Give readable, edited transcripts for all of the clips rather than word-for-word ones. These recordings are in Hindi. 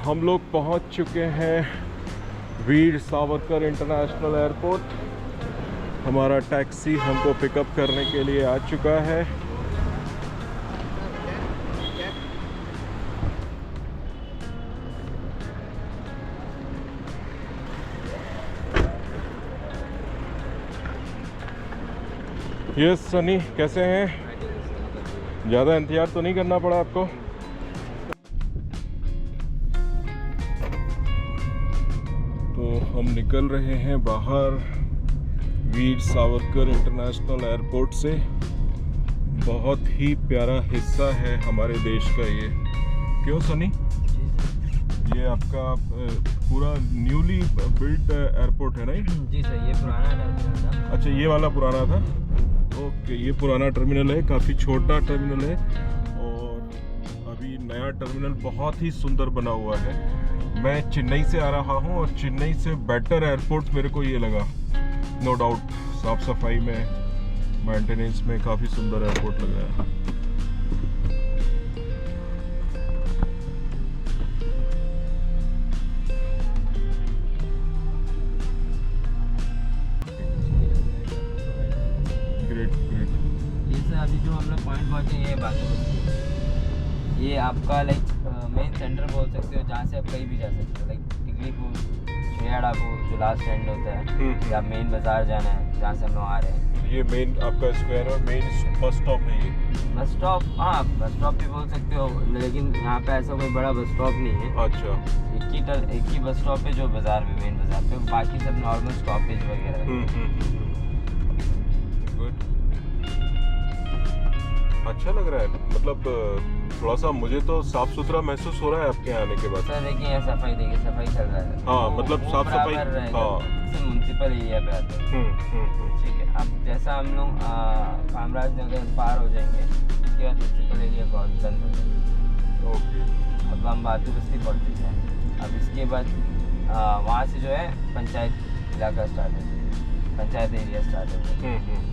हम लोग पहुंच चुके हैं वीर सावरकर इंटरनेशनल एयरपोर्ट। हमारा टैक्सी हमको पिकअप करने के लिए आ चुका है। यस सनी, कैसे हैं? ज़्यादा इंतजार तो नहीं करना पड़ा आपको? तो हम निकल रहे हैं बाहर वीर सावरकर इंटरनेशनल एयरपोर्ट से। बहुत ही प्यारा हिस्सा है हमारे देश का ये। क्यों सनी? ये आपका पूरा न्यूली बिल्ट एयरपोर्ट है ना? जी सर, ये पुराना टर्मिनल था। अच्छा, ये वाला पुराना था। ओके, ये पुराना टर्मिनल है, काफ़ी छोटा टर्मिनल है और अभी नया टर्मिनल बहुत ही सुंदर बना हुआ है। मैं चेन्नई से आ रहा हूँ और चेन्नई से बेटर एयरपोर्ट मेरे को ये लगा, नो डाउट। साफ सफाई में, मेंटेनेंस में काफ़ी सुंदर एयरपोर्ट लग रहा है। ये सर अभी जो हम लोग पॉइंट पहुँचे, ये बातों ये आपका लाइक मेन सेंटर बोल सकते हो, जहाँ से आप कहीं भी जा सकते हो। लाइक टिकलीपुर, छेड़ापुर जो लास्ट एंड होता है, या मेन बाजार जाना है जहाँ से हम लोग आ रहे हैं। ये मेन आपका स्क्वायर और मेन बस स्टॉप है ये। बस स्टॉप, हाँ बस स्टॉप भी बोल सकते हो, लेकिन यहाँ पे ऐसा कोई बड़ा बस स्टॉप नहीं है। अच्छा, एक ही बस स्टॉप है जो बाजार में, मेन बाजार पे। बाकी सब नॉर्मल स्टॉपेज वगैरह। गुड, अच्छा लग रहा है। मतलब थोड़ा सा मुझे तो साफ सुथरा महसूस हो रहा है आपके आने के बाद। सर देखिए, यहाँ सफाई देखिए, सफाई चल रहा है। हाँ, मतलब साफ सफाई। हाँ, म्यूनसिपल एरिया पे आते हैं। ठीक है, अब जैसा हम लोग कामराज नगर पार हो जाएंगे, उसके बाद म्यूनसिपल एरिया क्रॉस बंद हो जाएगा। ओके, अब हम बातू बस्ती पहुँच चुके हैं। अब इसके बाद वहाँ से जो है पंचायत इलाका स्टार्ट हो जाएगा, पंचायत एरिया स्टार्ट हो जाएगा।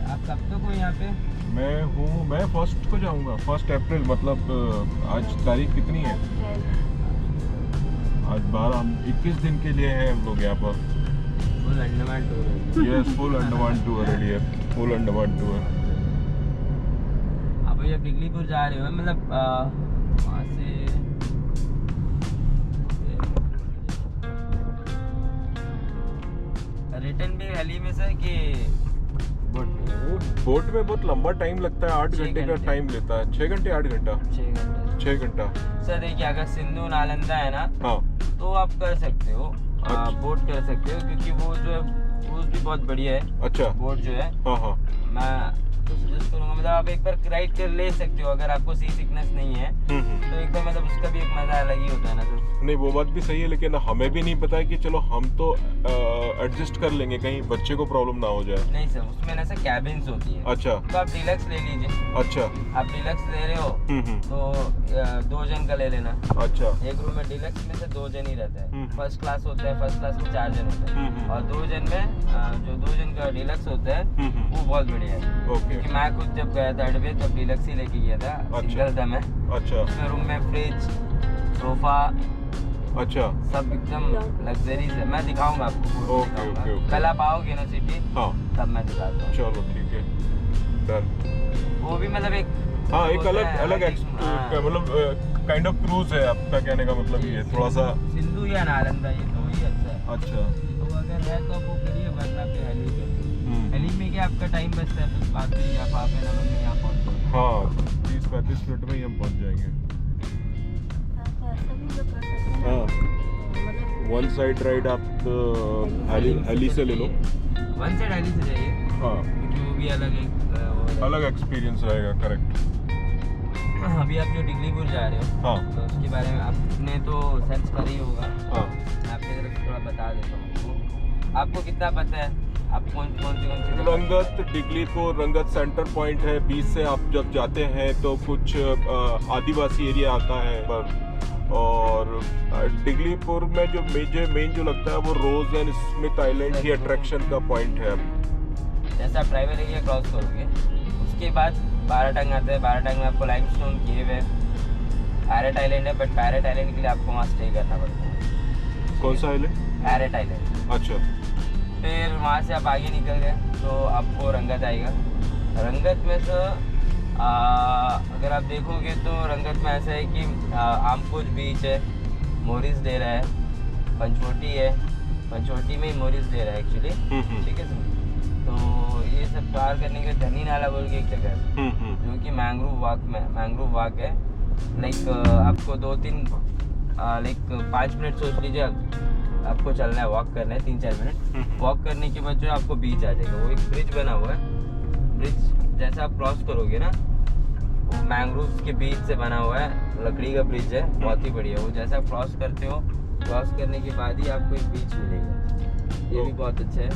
आप कब तक हो यहाँ पे? मैं फर्स्ट को जाऊँगा, 1 अप्रैल। मतलब आज तारीख कितनी है? आज 12। हम 21 दिन के लिए हैं हम लोग यहाँ पर। Full Andaman tour. Yes, full Andaman tour है, फुल अंडमान टूर। आप भैया टिकलीपुर जा रहे हो, मतलब वहाँ से रिटर्न भी हेली में सर कि बोट में बहुत लंबा टाइम लगता है, 8 घंटे का टाइम लेता है। 6 घंटे 8 घंटा? 6 घंटा। सर देखिए, अगर सिंधु नालंदा है ना, हाँ, तो आप कर सकते हो, बोट कर सकते हो, क्योंकि वो जो है क्रूज भी बहुत बढ़िया है। अच्छा, बोट जो है, हाँ हाँ, मैं तो सजेस्ट करूँगा, मतलब आप एक बार राइड कर ले सकते हो अगर आपको सी सिकनेस नहीं है। तो एक बार मतलब उसका भी एक मजा अलग ही होता है ना सर। नहीं, वो बात भी सही है, लेकिन हमें भी नहीं पता है कि चलो हम तो एडजस्ट कर लेंगे, कहीं बच्चे को प्रॉब्लम ना हो जाए। नहीं सर, उसमें ना सर कैबिन्स होती है। अच्छा, तो आप डिलक्स ले लीजिए। अच्छा, आप डिलक्स ले रहे हो तो 2 जन का ले लेना। अच्छा, एक रूम में डिलक्स में से 2 जन ही रहता है। फर्स्ट क्लास होता है, फर्स्ट क्लास में 4 जन होते हैं। और 2 जन में जो 2 जन का डिलक्स होता है वो बहुत बढ़िया है। ओके, क्योंकि मैं खुद जब गया था अडवे, तब डिलक्स ही लेके गया था। सिंगल था मैं। अच्छा, उसमें रूम में फ्रिज, सोफा, अच्छा, सब एकदम लग्जरीज है। मैं दिखाऊंगा आपको, ओके। कल आप आओगे ना सिटी, हाँ, तब मैं दिखाता हूँ। चलो ठीक है, डन। वो भी मतलब एक, हाँ, एक अलग मतलब काइंड ऑफ क्रूज है आपका, कहने का मतलब ये थोड़ा सा। सिंधु या नालंदा, ये तो ही अच्छा है। अच्छा, तो अगर है तो आप वो करिए, वरना फिर हेली पे। हेली में क्या आपका टाइम बचता है, बस 5 या 5 मिनट में यहाँ पहुँच जाओगे। हाँ, 30-35 मिनट में ही हम पहुँच जाएंगे। हाँ, 1 साइड राइड आप हेली से ले लो। 1 साइड हेली से जाइए। हाँ, क्योंकि वो भी अलग एक अलग एक्सपीरियंस रहेगा। करेक्ट। अभी आप जो टिकलीपुर जा रहे हो, हाँ, तो उसके बारे में आपने तो सर्च कर ही होगा। हाँ, मैं आपकी तरफ से थोड़ा बता देता हूँ। आपको कितना पता है, आप कौन सी रंगत, टिकलीपुर, रंगत सेंटर पॉइंट है। बीच से आप जब जाते हैं तो कुछ आदिवासी एरिया आता है पर, और टिकलीपुर में जो मेन जो लगता है वो रोज एंड स्मिथ आइलैंड ही अट्रैक्शन का पॉइंट है। जैसा आप ट्राइबल एरिया क्रॉस करोगे, उसके बाद बाराटंग आता है। बाराटंग में आपको लाइमस्टोन केव है, पैरेट आइलैंड है, बट पैरेट आइलैंड के लिए आपको वहाँ स्टे करना पड़ता है। कौन सा आइलैंड? Parrot island. अच्छा। फिर वहाँ से आप आगे निकल गए तो आपको रंगत आएगा। रंगत में से अगर आप देखोगे तो रंगत में ऐसा है कि आमकुच बीच है, मोरिस डेरा है, पंचवटी है, पंचवटी में ही मोरिस डेरा है एक्चुअली, ठीक है सर। तो ये सब पार करने के धनी नाला बोल के एक जगह है जो कि मैंग्रोव वाक है। लाइक आपको 5 मिनट सोच लीजिए आपको चलना है, वॉक करना है 3-4 मिनट। वॉक करने के बाद जो आपको बीच आ जाएगा, वो एक ब्रिज बना हुआ है। ब्रिज जैसे आप क्रॉस करोगे ना, वो मैंग्रोव के बीच से बना हुआ है, लकड़ी का ब्रिज है, बहुत ही बढ़िया। वो जैसे आप क्रॉस करते हो, क्रॉस करने के बाद ही आपको एक बीच मिलेगा, ये भी बहुत अच्छा है।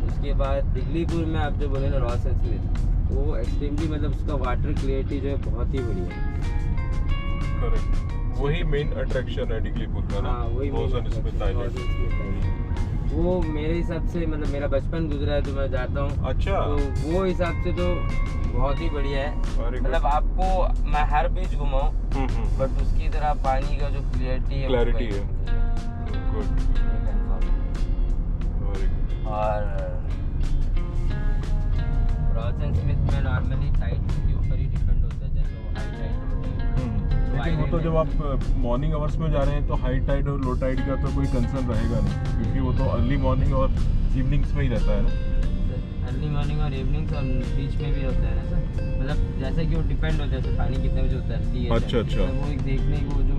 उसके बाद दिगलीपुर में आप जो बोले ना रॉस एंड स्मिथ, वो एक्सट्रीमली मतलब उसका वाटर क्लियरिटी जो है बहुत ही बढ़िया है। करेक्ट, वही मेन अट्रैक्शन है दिगलीपुर का ना। हाँ, वही रॉस एंड स्मिथ आइलैंड। वो मेरे हिसाब से मतलब मेरा बचपन गुजरा है तो मैं जाता हूँ। अच्छा। तो वो हिसाब से तो बहुत ही बढ़िया है। Very good. मतलब आपको मैं हर बीच घुमाऊँ, बट उसकी तरह पानी का जो क्लियरिटी है क्लैरिटी है। गुड। और रॉस एंड स्मिथ में नॉर्मली टाइड के ऊपर ही डिपेंड होता है, जैसे वो हाई टाइड लेकिन वो तो जब आप मॉर्निंग आवर्स में जा रहे हैं तो हाई टाइड और लो टाइड का तो कोई कंसर्न रहेगा नहीं, क्योंकि वो तो अर्ली मॉर्निंग और इवनिंग्स में ही रहता है ना। अर्ली मॉर्निंग और इवनिंग्स और बीच में भी होता है ना सर। मतलब जैसे कि वो डिपेंड होता है जैसे पानी कितने बजे उतरती है। अच्छा। तो वो एक देखने को जो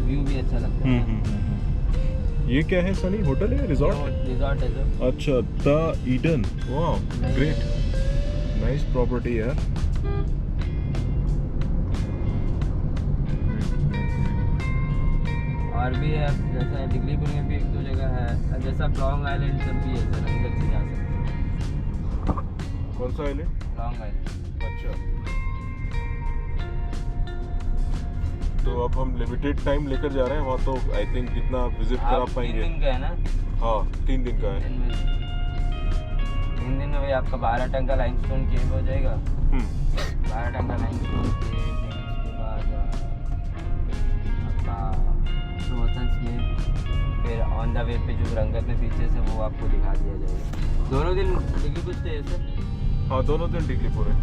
व्यू भी अच्छा लगता है। ये क्या है सनी, होटल है, रिजॉर्ट? रिजॉर्ट है सर। अच्छा, द ईडन। वाह, ग्रेट, नाइस प्रॉपर्टी यार। और भी है जैसा दिगलीपुर में भी 1-2 जगह है, जैसा लॉन्ग आइलैंड सब भी है सर, रंगत से जा सकते हैं। कौन सा आइलैंड? Long island. अच्छा, तो अब हम लिमिटेड टाइम लेकर जा रहे हैं वहाँ, तो आई थिंक कितना विजिट करा पाएंगे? 3 दिन का है ना? हाँ, 3 दिन का है। 3 दिन में भाई आपका 12 टन का लाइमस्टोन केव हो जाएगा। 12 टन का लाइमस्टोन केव, उसके बाद आपका रॉस एंड स्मिथ, फिर ऑन द वे पे जो रंगत में पीछे से वो आपको दिखा दिया जाएगा। दोनों दिन दिगलीपुर स्टे है सर? हाँ, दोनों दिन दिगलीपुर है।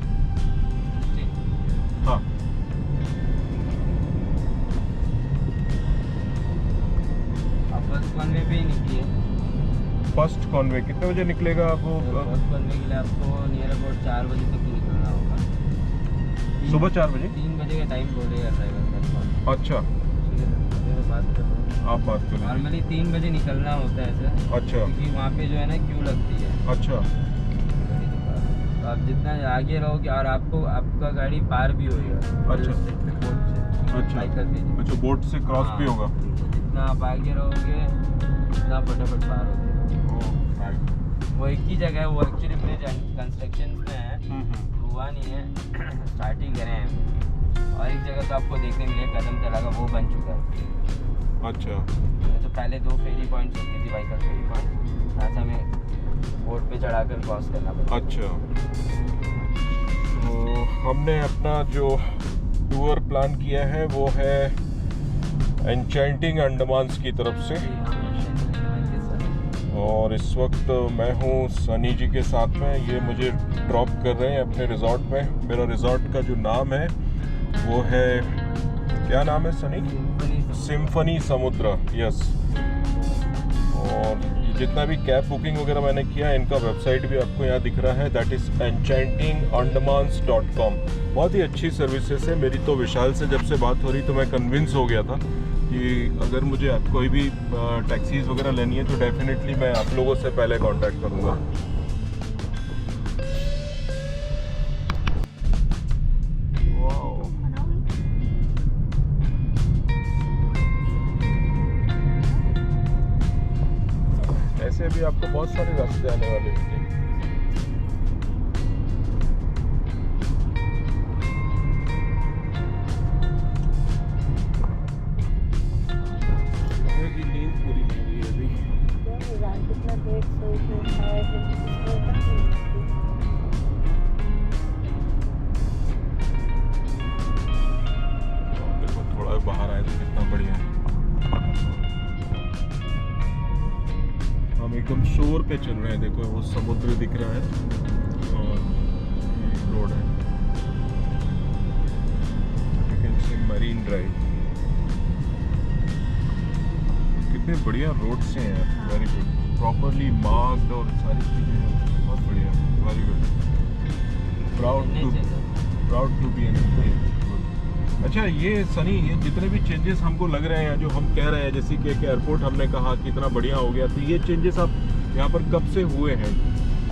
हाँ। आप फर्स्ट कॉन्वे पे ही निकलिए। फर्स्ट कॉन्वे कितने बजे निकलेगा आपको? फर्स्ट कॉन्वे के लिए आपको नियर अबाउट 4 बजे तक ही निकलना होगा। सुबह 4 बजे? 3 बजे का टाइम बोलेगा ड्राइवर। अच्छा, ठीक है सर, मैं बात कर रहा हूँ। आप बात करें। नॉर्मली 3 बजे निकलना होता है सर। अच्छा। क्योंकि वहाँ पे जो है ना क्यू लगती है। अच्छा। तो आप जितना आगे रहोगे और आपका गाड़ी पार भी होगा। अच्छा। बोट से। अच्छा। अच्छा, बोट से क्रॉस भी होगा। जितना आप आगे रहोगे उतना फटाफट पार होते। वो एक ही जगह है, वो एक्चुअली ब्रिज कंस्ट्रक्शन में है, हुआ नहीं है, स्टार्ट ही करे हैं। और एक जगह तो आपको देखने मिलेगा कदम तलागा, वो बन चुका है। अच्छा। तो पहले 2 फेरी पॉइंट्स होती थी, वाइकल फेरी पॉइंट, यहाँ से हमें बोट पे चढ़ाकर क्रॉस करना पड़ता। अच्छा, तो हमने अपना जो टूर प्लान किया है वो है एन्चेंटिंग अंडमान्स की तरफ से, और इस वक्त मैं हूँ सनी जी के साथ में। ये मुझे ड्रॉप कर रहे हैं अपने रिजॉर्ट में। मेरा रिजॉर्ट का जो नाम है वो है, क्या नाम है सनी? सिम्फनी समुद्रा। यस। और जितना भी कैब बुकिंग वगैरह मैंने किया, इनका वेबसाइट भी आपको यहाँ दिख रहा है, दैट इज़ enchantingandamans.com। बहुत ही अच्छी सर्विसेज है। मेरी तो विशाल से जब से बात हो रही तो मैं कन्विंस हो गया था कि अगर मुझे कोई भी टैक्सीज वगैरह लेनी है तो डेफिनेटली मैं आप लोगों से पहले कांटेक्ट करूँगा। ऐसे भी आपको बहुत सारे रास्ते आने वाले हैं। नींद पूरी नहीं हुई अभी। कितना देर से देखो थोड़ा पे चल रहे हैं। देखो वो समुद्र दिख रहा है और रोड है, you can see marine drive. कितने बढ़िया रोड से हैं, वेरी गुड, प्रॉपरली मार्क्ड और सारी चीज़ें बहुत बढ़िया, very good, proud to be an Indian. अच्छा ये सनी, ये जितने भी चेंजेस हमको लग रहे हैं, जो हम कह रहे हैं, जैसे कि एक एयरपोर्ट हमने कहा कितना बढ़िया हो गया, तो ये चेंजेस आप यहाँ पर कब से हुए हैं?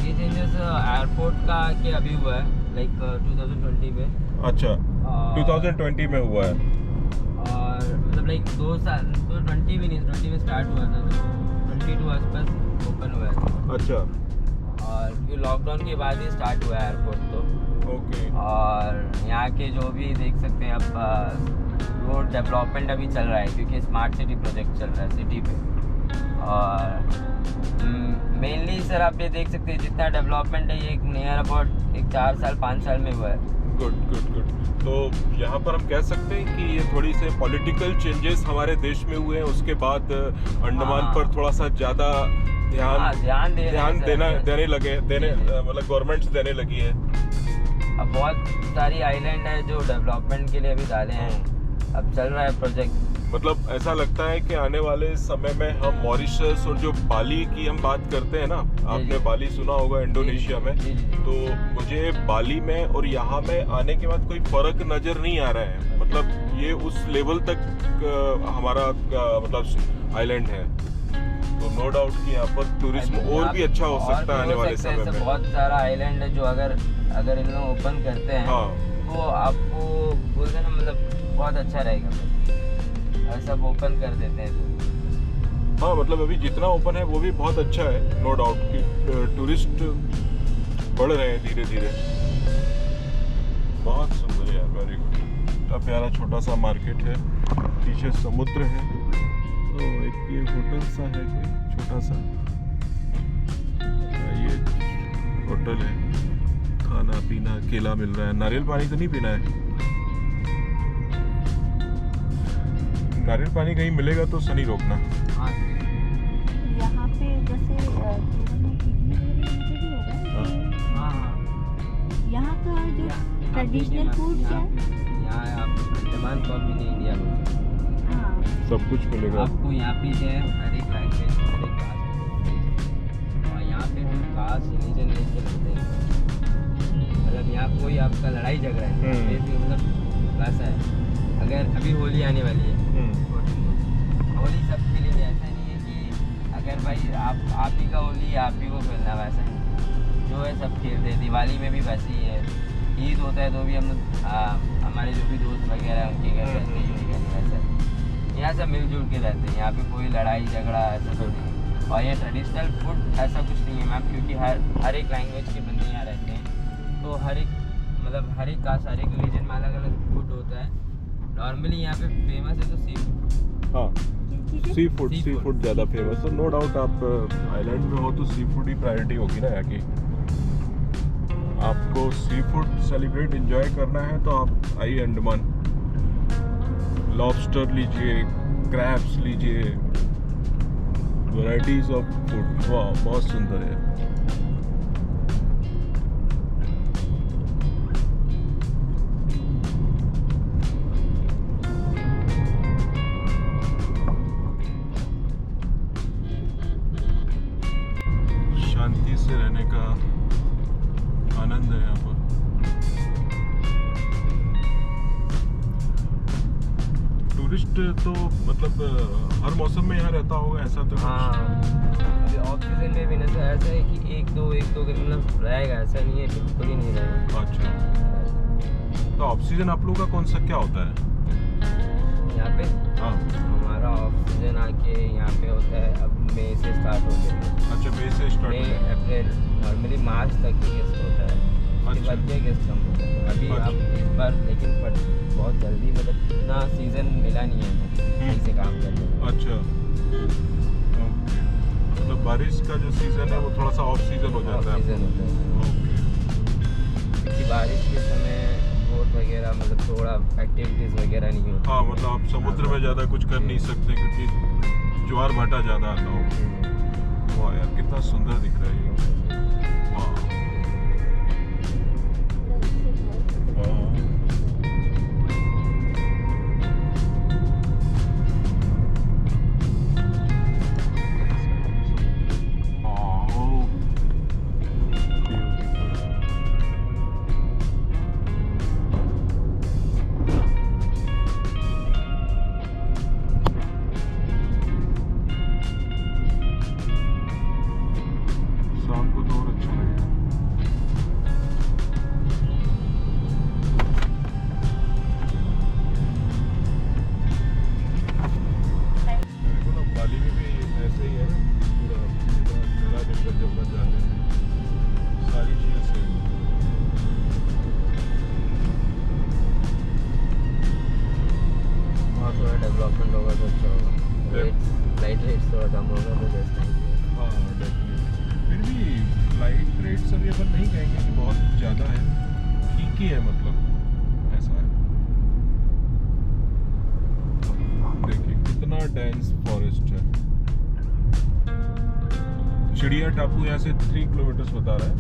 ये चेंजेस एयरपोर्ट का कि अभी हुआ है, लाइक 2020 में। अच्छा, 2020 में हुआ है। और मतलब लाइक 2 साल, तो 20 भी नहीं, 20 में स्टार्ट हुआ था, 22 आसपास ओपन हुआ है। अच्छा, और ये लॉकडाउन के बाद ही स्टार्ट हुआ है एयरपोर्ट तो। ओके। और यहाँ के जो भी देख सकते हैं अब रोड डेवलपमेंट अभी चल रहा है, क्योंकि स्मार्ट सिटी प्रोजेक्ट चल रहा है सिटी पे। और मेनली सर आप ये देख सकते हैं जितना डेवलपमेंट है, ये एक नियर अबाउट 4 साल 5 साल में हुआ है। Good good good. तो यहाँ पर हम कह सकते हैं कि ये थोड़ी से पॉलिटिकल चेंजेस हमारे देश में हुए हैं, उसके बाद अंडमान पर थोड़ा सा ज़्यादा ध्यान देने लगे, मतलब गवर्नमेंट्स देने लगी है। अब बहुत सारी आइलैंड है जो डेवलपमेंट के लिए अभी डाले हैं, अब चल रहा है प्रोजेक्ट। मतलब ऐसा लगता है कि आने वाले समय में हम मॉरिशस और जो बाली की हम बात करते हैं ना, आपने बाली सुना होगा इंडोनेशिया में, तो मुझे बाली में और यहाँ में आने के बाद कोई फर्क नजर नहीं आ रहा है। मतलब ये उस लेवल तक हमारा मतलब आइलैंड है, तो नो डाउट कि यहाँ पर टूरिज्म और भी अच्छा हो सकता है आने वाले समय में। बहुत सारा आइलैंड है जो अगर इन लोग ओपन करते हैं तो आपको बोलते ना, मतलब बहुत अच्छा रहेगा, सब ओपन कर देते हैं। हाँ, मतलब अभी जितना ओपन है वो भी बहुत अच्छा है, नो डाउट कि टूरिस्ट बढ़ रहे हैं धीरे धीरे। बहुत सुंदर है, वेरी गुड। इतना प्यारा छोटा सा मार्केट है, पीछे समुद्र है, तो एक ये होटल सा है कोई छोटा सा, ये होटल है, खाना पीना केला मिल रहा है। नारियल पानी तो नहीं पीना है, नारियल पानी कहीं मिलेगा तो सनी रोकना। यहाँ पे जैसे यहाँ का जो ट्रेडिशनल फूड क्या है? यहाँ आप अंडमान कॉलोनी इंडिया में सब कुछ मिलेगा आपको। यहाँ पे जो है हर एक लैंग्वेज, हर एक कास्ट, और यहाँ पे हम कास्ट रिलीजन नहीं चलते हैं। मतलब यहाँ कोई आपका लड़ाई झगड़ा है, मतलब वैसा है। अगर अभी होली आने वाली है, होली सबके लिए, ऐसा नहीं है कि अगर भाई आप ही का होली आप ही को खेलना, वैसा नहीं, जो है सब खेलते हैं। दिवाली में भी वैसे ही है, ईद होता है तो भी हम हमारे जो भी दोस्त वगैरह हैं उनके घर रहते हैं, वैसा यहाँ सब मिलजुल के रहते हैं। यहाँ पे कोई लड़ाई झगड़ा ऐसा तो नहीं। और ये ट्रेडिशनल फूड ऐसा कुछ नहीं है मैम, क्योंकि हर एक लैंग्वेज के बंदे यहाँ रहते हैं, तो हर एक कास्ट, हर एक रिलीजन में अलग अलग फूड होता है। नॉर्मली यहाँ पे फेमस है तो सी फूड। हाँ, सी फूड ज़्यादा फेमस है, नो डाउट। आप आइलैंड में हो तो सी फूड ही प्रायोरिटी होगी ना यहाँ की। आपको सी फूड सेलिब्रेट एंजॉय करना है तो आप आइए अंडमान, लॉबस्टर लीजिए, क्रैब्स लीजिए, वैराइटीज ऑफ फूड, वाह बहुत सुंदर है। शांति से रहने का आनंद है यहाँ पर। टूरिस्ट तो मतलब हर मौसम में यहाँ रहता होगा, ऐसा तो? हाँ, अभी ऑफ सीजन में भी ना ऐसा है कि एक दो मतलब रहेगा, ऐसा नहीं है बिल्कुल ही नहीं रहेगा। अच्छा, तो ऑफ सीजन आप लोगों का कौन सा क्या होता है यहाँ पे? हाँ, हमारा ऑफ सीजन आके यहाँ पे होता है अब मई से स्टार्ट होता है। अच्छा, मई से स्टार्ट मई अप्रैल, नॉर्मली मार्च तक ही गेस्ट होता है, उसके बाद क्या गेस्ट कम होता है। अभी अब इस बार लेकिन बहुत जल्दी, मतलब इतना सीजन मिला नहीं है सही से काम करने में। अच्छा, ओके, मतलब बारिश का जो सीजन है वो थोड़ा सा ऑफ सीजन हो जाता है। सीजन होता है क्योंकि बारिश के समय बोट वगैरह, मतलब थोड़ा एक्टिविटीज वगैरह नहीं होती। हाँ, मतलब आप समुद्र में ज़्यादा कुछ कर नहीं सकते क्योंकि ज्वार भाटा ज़्यादा आता होगा। वाह यार कितना सुंदर दिख रहा है ये। वाह। शाम को तो और अच्छा लगेगा। मेरे को ना बाली में भी ऐसे ही है पूरा मेरा दिन जब बन जाते हैं सारी चीज़ें सेम। वहाँ थोड़ा डेवलपमेंट होगा तो अच्छा होगा, फ्लाइट रेट्स थोड़ा कम होगा तो बेस्ट टाइम। हाँ डेफिनेटली। फिर भी फ्लाइट रेट्स अभी अपन नहीं कहेंगे कि बहुत ज़्यादा है, ठीक ही है, मतलब ऐसा है। देखिए कितना डेंस फॉरेस्ट है। चिड़िया टापू यहाँ से 3 किलोमीटर बता रहा है।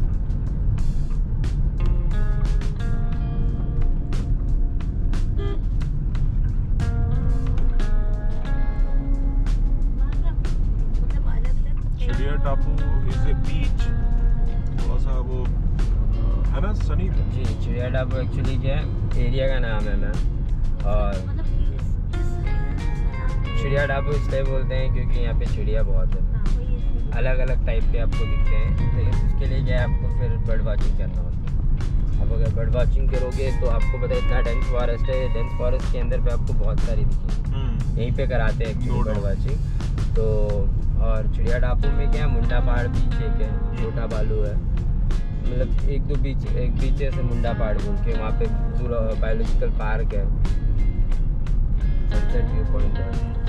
चिड़िया टापू इज ए बीच, थोड़ा सा वो है ना सनी। जी, चिड़िया टापू एक्चुअली क्या है, एरिया का नाम है मैम। और चिड़िया टापू इसलिए बोलते हैं क्योंकि यहाँ पे चिड़िया बहुत है, अलग अलग टाइप के आपको दिखते हैं। तो उसके लिए क्या है, आपको फिर बर्ड वाचिंग करना होता है। अब अगर बर्ड वाचिंग करोगे तो आपको पता है इतना डेंस फॉरेस्ट है, डेंस फॉरेस्ट के अंदर पे आपको बहुत सारी दिखेगी। यहीं पे कराते हैं एक्चुअली बर्ड वाचिंग। तो और चिड़िया टापू में क्या है, मुंडा पहाड़ बीच एक है, छोटा बालू है, मतलब एक बीच है मुंडा पहाड़ बोल के, वहाँ पे बायोलॉजिकल पार्क है, सनसेट व्यू पॉइंट है।